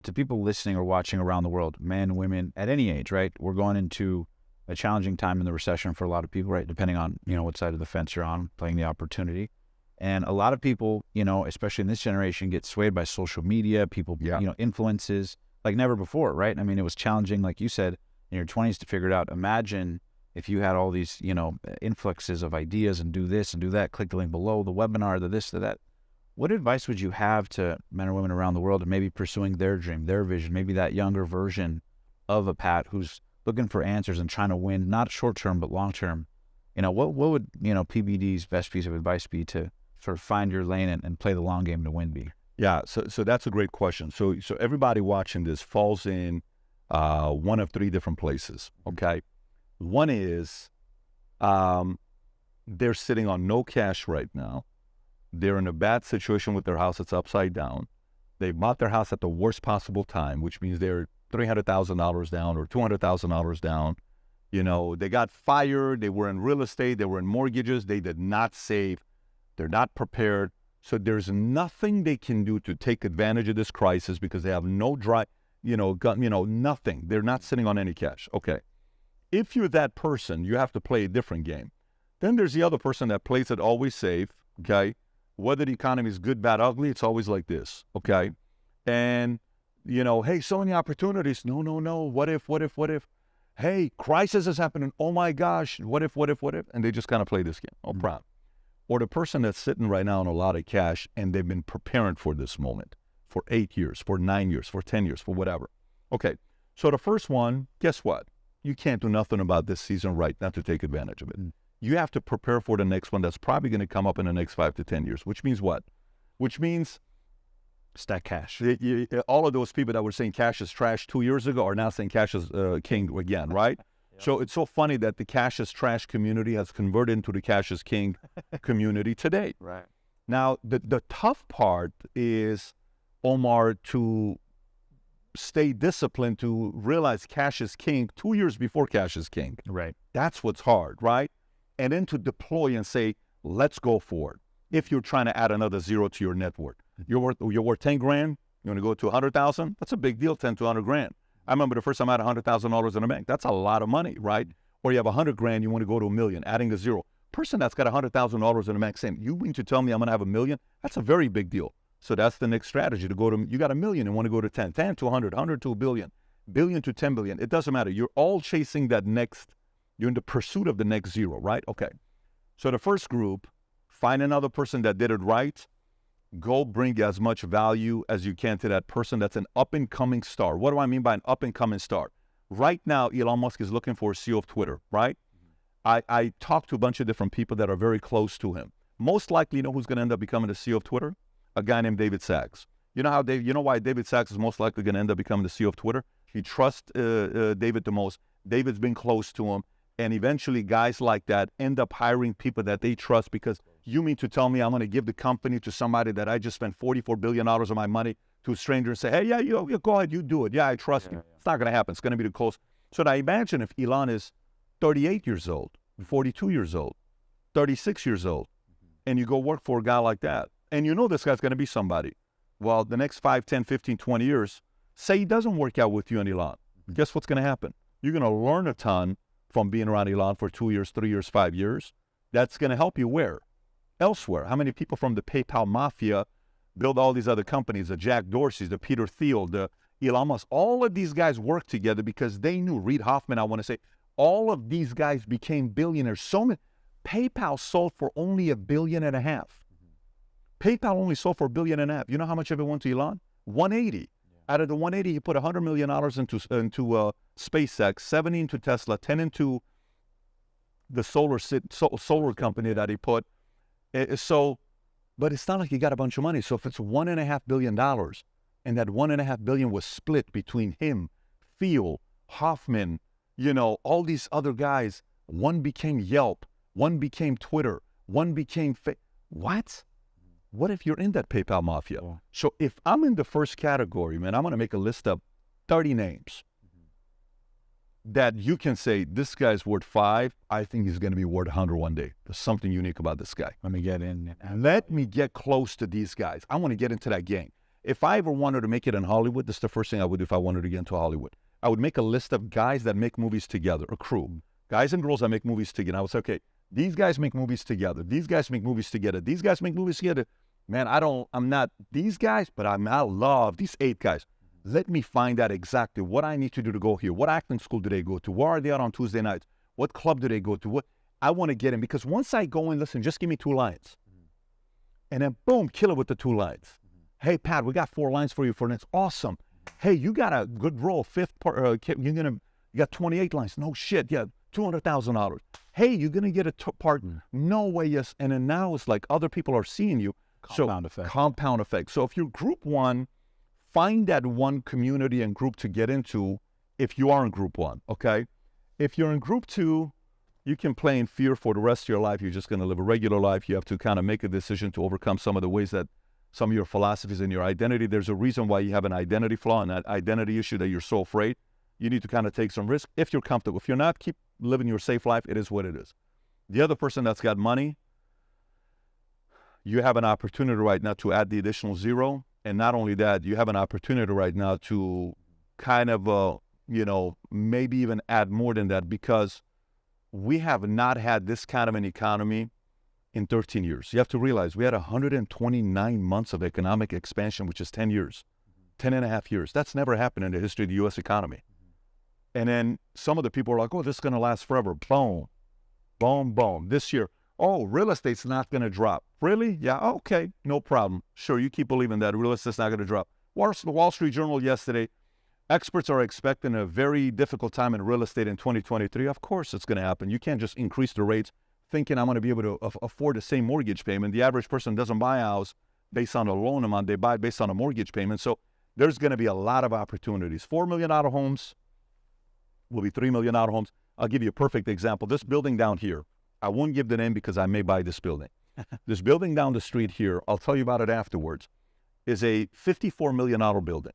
to people listening or watching around the world, men, women, at any age, right? We're going into a challenging time in the recession for a lot of people, right? Depending on, what side of the fence you're on, playing the opportunity. And a lot of people, especially in this generation, get swayed by social media, people, influences like never before, right? I mean, it was challenging, like you said, in your 20s to figure it out. Imagine if you had all these, influxes of ideas and do this and do that, click the link below, the webinar, the this, the that. What advice would you have to men or women around the world and maybe pursuing their dream, their vision, maybe that younger version of a Pat who's looking for answers and trying to win, not short-term, but long-term? What would, PBD's best piece of advice be to sort of find your lane and play the long game to win be? Yeah, so that's a great question. So everybody watching this falls in one of three different places, okay? One is they're sitting on no cash right now. They're in a bad situation with their house that's upside down. They bought their house at the worst possible time, which means they're $300,000 down or $200,000 down. They got fired. They were in real estate. They were in mortgages. They did not save. They're not prepared. So there's nothing they can do to take advantage of this crisis because they have no nothing. They're not sitting on any cash. Okay. If you're that person, you have to play a different game. Then there's the other person that plays it always safe, okay? Whether the economy is good, bad, ugly, it's always like this, okay? And, hey, so many opportunities. No. What if? Hey, crisis is happening. Oh, my gosh. What if? And they just kind of play this game. No problem. Or the person that's sitting right now on a lot of cash and they've been preparing for this moment for 8 years, for 9 years, for 10 years, for whatever. Okay, so the first one, guess what? You can't do nothing about this season right now to take advantage of it. You have to prepare for the next one that's probably going to come up in the next 5 to 10 years, which means what? Which means stack cash. All of those people that were saying cash is trash 2 years ago are now saying cash is king again, right? Yep. So it's so funny that the cash is trash community has converted into the cash is king community today. Right. Now, the tough part is, Omar, to stay disciplined to realize cash is king 2 years before cash is king. Right. That's what's hard, right? And then to deploy and say, let's go for it. If you're trying to add another zero to your net worth, you're worth 10 grand, you want to go to 100,000? That's a big deal, 10 to 100 grand. I remember the first time I had $100,000 in a bank. That's a lot of money, right? Or you have 100 grand, you want to go to $1 million, adding a zero. Person that's got $100,000 in a bank saying, you mean to tell me I'm going to have $1 million? That's a very big deal. So that's the next strategy to go to, you got $1 million and want to go to 10 to 100, 100 to $1 billion, billion to 10 billion. It doesn't matter. You're all chasing that next, you're in the pursuit of the next zero, right? Okay. So the first group, find another person that did it right. Go bring as much value as you can to that person that's an up-and-coming star. What do I mean by an up-and-coming star? Right now, Elon Musk is looking for a CEO of Twitter, right? I talked to a bunch of different people that are very close to him. Most likely, you know who's going to end up becoming the CEO of Twitter? A guy named David Sacks. You know why David Sacks is most likely going to end up becoming the CEO of Twitter? He trusts David the most. David's been close to him. And eventually guys like that end up hiring people that they trust because you mean to tell me I'm going to give the company to somebody that I just spent $44 billion of my money to a stranger and say, hey, yeah, you go ahead, you do it. Yeah, I trust you. It's not going to happen. It's going to be too close. So now imagine if Elon is 38 years old, 42 years old, 36 years old, and you go work for a guy like that. And you know this guy's going to be somebody. Well, the next 5, 10, 15, 20 years, say he doesn't work out with you and Elon. Guess what's going to happen? You're going to learn a ton from being around Elon for 2 years, 3 years, 5 years. That's going to help you where? Elsewhere. How many people from the PayPal mafia build all these other companies, the Jack Dorseys, the Peter Thiel, the Elon Musk? All of these guys worked together because they knew, Reid Hoffman, I want to say, all of these guys became billionaires. So many. PayPal sold for only $1.5 billion. PayPal only sold for $1.5 billion. You know how much of it went to Elon? 180. Out of the 180, he put $100 million into SpaceX, 70 into Tesla, 10 into the solar company that he put. But it's not like he got a bunch of money. So if it's $1.5 billion, and that $1.5 billion was split between him, Thiel, Hoffman, all these other guys, one became Yelp, one became Twitter, one became what? What if you're in that PayPal mafia? Yeah. So if I'm in the first category, man, I'm going to make a list of 30 names that you can say, this guy's worth 5. I think he's going to be worth 100 one day. There's something unique about this guy. Let me get in. Let me get close to these guys. I want to get into that game. If I ever wanted to make it in Hollywood, this is the first thing I would do if I wanted to get into Hollywood. I would make a list of guys that make movies together, a crew, guys and girls that make movies together. I would say, okay, these guys make movies together. These guys make movies together. These guys make movies together. Man, I'm not these guys, but I love these 8 guys. Let me find out exactly what I need to do to go here. What acting school do they go to? Where are they out on Tuesday nights? What club do they go to? What I want to get in, because once I go in, listen, just give me 2 lines. And then boom, kill it with the 2 lines. Hey, Pat, we got 4 lines for you for next. Awesome. Hey, you got a good role. 5th part, you got 28 lines. No shit. Yeah, $200,000. Hey, you're gonna get a part. No way. Yes. And then now it's like other people are seeing you. Compound effect. Compound effect. So if you're group 1, find that one community and group to get into. If you are in group 1, okay. If you're in group 2, you can play in fear for the rest of your life. You're just gonna live a regular life. You have to kind of make a decision to overcome some of the ways that some of your philosophies and your identity. There's a reason why you have an identity flaw and that identity issue that you're so afraid. You need to kind of take some risk if you're comfortable. If you're not, keep living your safe life. It is what it is. The other person that's got money, you have an opportunity right now to add the additional 0. And not only that, you have an opportunity right now to kind of, maybe even add more than that, because we have not had this kind of an economy in 13 years. You have to realize we had 129 months of economic expansion, which is 10 years, 10 and a half years. That's never happened in the history of the U.S. economy. And then some of the people are like, oh, this is going to last forever. Boom, boom, boom. This year, oh, real estate's not going to drop. Really? Yeah, okay, no problem. Sure, you keep believing that real estate's not going to drop. Wall Street Journal yesterday, experts are expecting a very difficult time in real estate in 2023. Of course it's going to happen. You can't just increase the rates thinking I'm going to be able to afford the same mortgage payment. The average person doesn't buy a house based on a loan amount. They buy it based on a mortgage payment. So there's going to be a lot of opportunities. $4 million homes will be $3 million homes. I'll give you a perfect example. This building down here, I won't give the name because I may buy this building. This building down the street here, I'll tell you about it afterwards, is a $54 million building.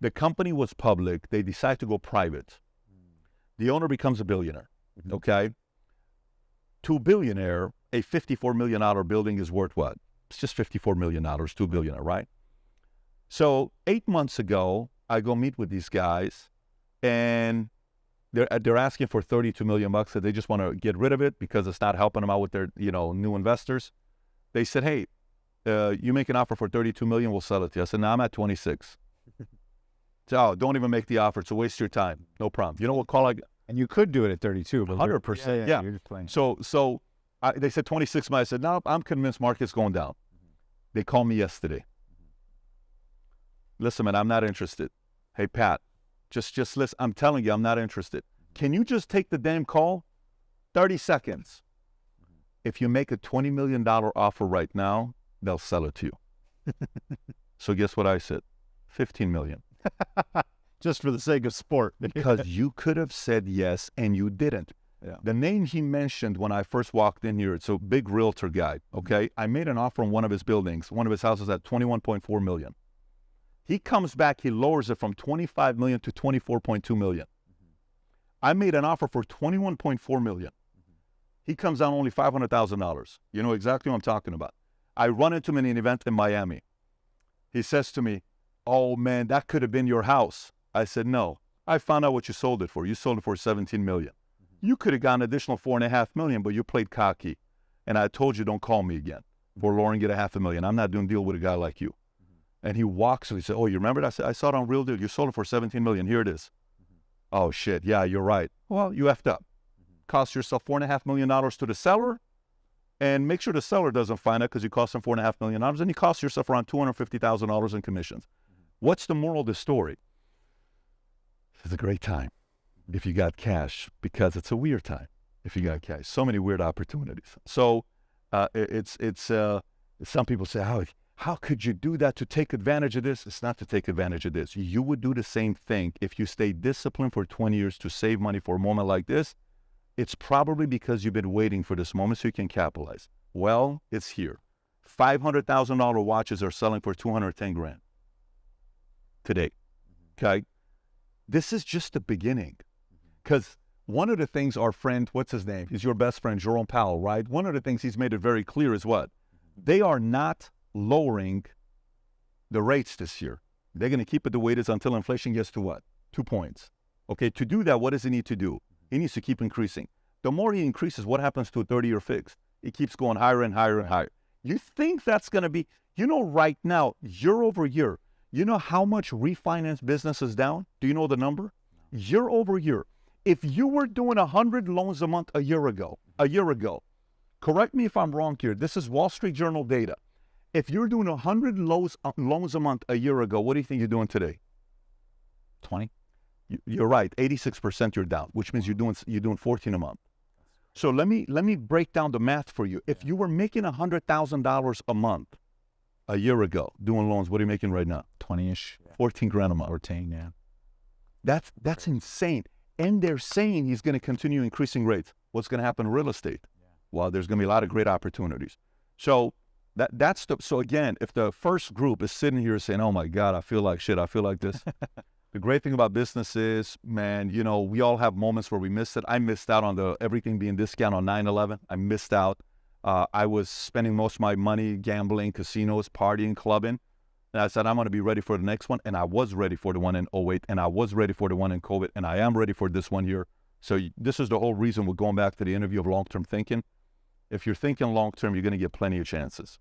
The company was public. They decide to go private. The owner becomes a billionaire, okay? To a billionaire, a $54 million building is worth what? It's just $54 million to a billionaire, right? So 8 months ago, I go meet with these guys, and they're asking for $32 million bucks. So they just want to get rid of it because it's not helping them out with their new investors. They said, hey, you make an offer for $32 million, we'll sell it to you. I said, no, I'm at 26. So don't even make the offer. It's a waste of your time. No problem. You know what call I got? And you could do it at 32, but 100%. Yeah. You're just playing. So they said 26. I said, no, I'm convinced market's going down. They called me yesterday. Listen, man, I'm not interested. Hey, Pat, just listen. I'm telling you, I'm not interested. Can you just take the damn call? 30 seconds. If you make a $20 million offer right now, they'll sell it to you. So guess what I said? $15 million. Just for the sake of sport. Because you could have said yes and you didn't. Yeah. The name he mentioned when I first walked in here, it's a big realtor guy, okay? I made an offer on one of his buildings, one of his houses at $21.4 million. He comes back, he lowers it from $25 million to $24.2 million. I made an offer for $21.4 million. He comes down only $500,000. You know exactly what I'm talking about. I run into him in an event in Miami. He says to me, oh man, that could have been your house. I said, no, I found out what you sold it for. You sold it for $17 million. You could have gotten an additional $4.5 million, but you played cocky. And I told you, don't call me again for lowering it $500,000. I'm not doing a deal with a guy like you. And he walks, and he said, oh, you remember that? I said, I saw it on Real Deal. You sold it for $17 million. Here it is. Oh, shit. Yeah, you're right. Well, you effed up. Cost yourself $4.5 million to the seller, and make sure the seller doesn't find out because you cost them $4.5 million, and you cost yourself around $250,000 in commissions. What's the moral of the story? It's a great time if you got cash, because it's a weird time if you got cash. So many weird opportunities. So some people say, how could you do that to take advantage of this? It's not to take advantage of this. You would do the same thing if you stay disciplined for 20 years to save money for a moment like this. It's probably because you've been waiting for this moment so you can capitalize. Well, it's here. $500,000 watches are selling for $210,000 today. Okay? This is just the beginning. Because one of the things our friend, what's his name? He's your best friend, Jerome Powell, right? One of the things he's made it very clear is what? They are not lowering the rates this year. They're going to keep it the way it is until inflation gets to what? 2 points. Okay, to do that, what does he need to do? He needs to keep increasing. The more he increases, what happens to a 30-year fix? It keeps going higher and higher and higher. You think that's going to be, right now, year over year, you know how much refinance business is down? Do you know the number? Year over year. If you were doing 100 loans a month a year ago, correct me if I'm wrong here, this is Wall Street Journal data. If you're doing 100 loans a month a year ago, what do you think you're doing today? 20. You're right, 86% you're down, which means you're doing 14 a month. So let me break down the math for you. If you were making $100,000 a month a year ago doing loans, what are you making right now? 20-ish. 14 grand a month. 14, yeah. That's insane. And they're saying he's going to continue increasing rates. What's going to happen in real estate? Yeah. Well, there's going to be a lot of great opportunities. So so again, if the first group is sitting here saying, oh my God, I feel like shit, I feel like this. The great thing about business is, man, we all have moments where we miss it. I missed out on everything being discount on 9/11. I missed out. I was spending most of my money gambling, casinos, partying, clubbing. And I said, I'm going to be ready for the next one. And I was ready for the one in 08. And I was ready for the one in COVID. And I am ready for this one here. So this is the whole reason we're going back to the interview of long-term thinking. If you're thinking long-term, you're going to get plenty of chances.